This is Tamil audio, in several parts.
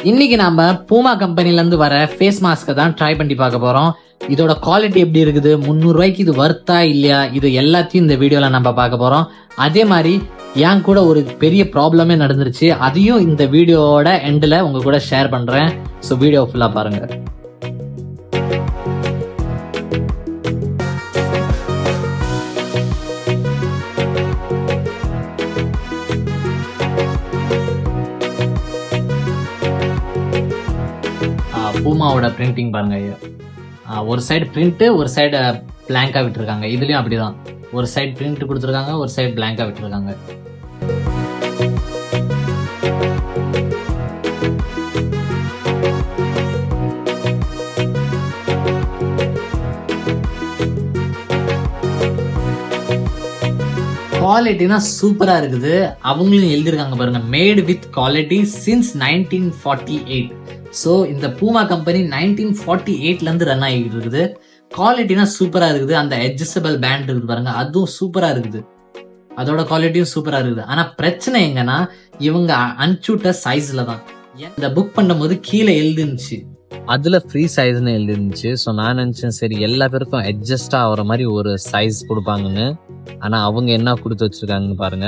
இன்னைக்கு நாம பூமா கம்பெனில இருந்து வர ஃபேஸ் மாஸ்கை தான் ட்ரை பண்ணி பார்க்க போறோம். இதோட குவாலிட்டி எப்படி இருக்குது, 300 ரூபாய்க்கு இது வர்த்தா இல்லையா, இது எல்லாத்தையும் இந்த வீடியோல நம்ம பார்க்க போறோம். அதே மாதிரி என் கூட ஒரு பெரிய ப்ராப்ளமே நடந்துருச்சு, அதையும் இந்த வீடியோவோட எண்ட்ல உங்க கூட ஷேர் பண்றேன். ஸோ வீடியோ ஃபுல்லா பாருங்க. பூமாவோட பிரிண்டிங் பாருங்க. ஒரு சைடு பிரிண்ட், ஒரு சைடு பிளாங்கா விட்டுருக்காங்க. இதுலயும் அப்படிதான், ஒரு சைடு பிரிண்ட் கொடுத்துருக்காங்க, ஒரு சைடு பிளாங்கா விட்டுருக்காங்க. குவாலிட்டினா சூப்பரா இருக்குது. அவங்களும் எழுதிருக்காங்க பாருங்க, mat with quality since 1948. So இந்த பூமா கம்பெனி 1948ல இருந்து ரன் ஆகிட்டு இருக்குது. குவாலிட்டினா சூப்பரா இருக்குது. அந்த அட்ஜஸ்டபிள் பேண்ட் இருக்குது பாருங்க, அதுவும் சூப்பரா இருக்குது. அதோட குவாலிட்டியும் சூப்பரா இருக்குது. ஆனா பிரச்சனை எங்கன்னா இவங்க அன்சூட்ட சைஸ்ல தான். இந்த புக் பண்ணும்போது கீழே எழுதிருந்துச்சு, அதுல ஃப்ரீ சைஸ்ன்னு எழுதிருந்துச்சு. ஸோ நான் நினைச்சேன் சரி எல்லா பேருக்கும் அட்ஜஸ்ட் ஆகிற மாதிரி ஒரு சைஸ் கொடுப்பாங்கன்னு. ஆனா அவங்க என்ன கொடுத்து வச்சிருக்காங்கன்னு பாருங்க,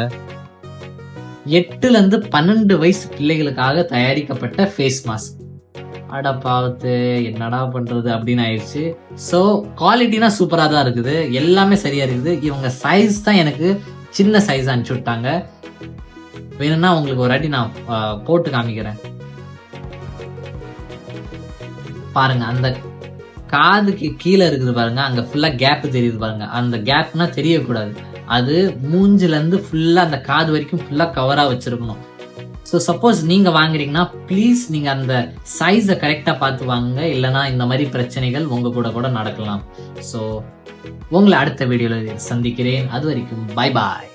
8ல இருந்து 12 வயசு பிள்ளைகளுக்காக தயாரிக்கப்பட்ட ஃபேஸ் மாஸ்க். அட பாவத்து, என்னடா பண்றது அப்படின்னு ஆயிடுச்சு. ஸோ குவாலிட்டினா சூப்பரா தான் இருக்குது, எல்லாமே சரியா இருக்குது. இவங்க சைஸ் தான் எனக்கு சின்ன சைஸ் அனுப்பிச்சு விட்டாங்க. வேணும்னா உங்களுக்கு ஒரு வாட்டி நான் போட்டு காமிக்கிறேன் பாருங்க. அந்த காதுக்கு கீழே இருக்குது பாருங்க, அங்க ஃபுல்லா கேப் தெரியுது பாருங்க. அந்த கேப்னா தெரியக்கூடாது, அது மூஞ்சில இருந்து ஃபுல்லா அந்த காது வரைக்கும் ஃபுல்லா கவரா வச்சிருக்கணும். ஸோ சப்போஸ் நீங்க வாங்குறீங்கன்னா ப்ளீஸ் நீங்க அந்த சைஸை கரெக்டா பார்த்து வாங்குங்க, இல்லைன்னா இந்த மாதிரி பிரச்சனைகள் உங்க கூட நடக்கலாம். ஸோ உங்களை அடுத்த வீடியோல சந்திக்கிறேன். அது வரைக்கும் பை பாய்.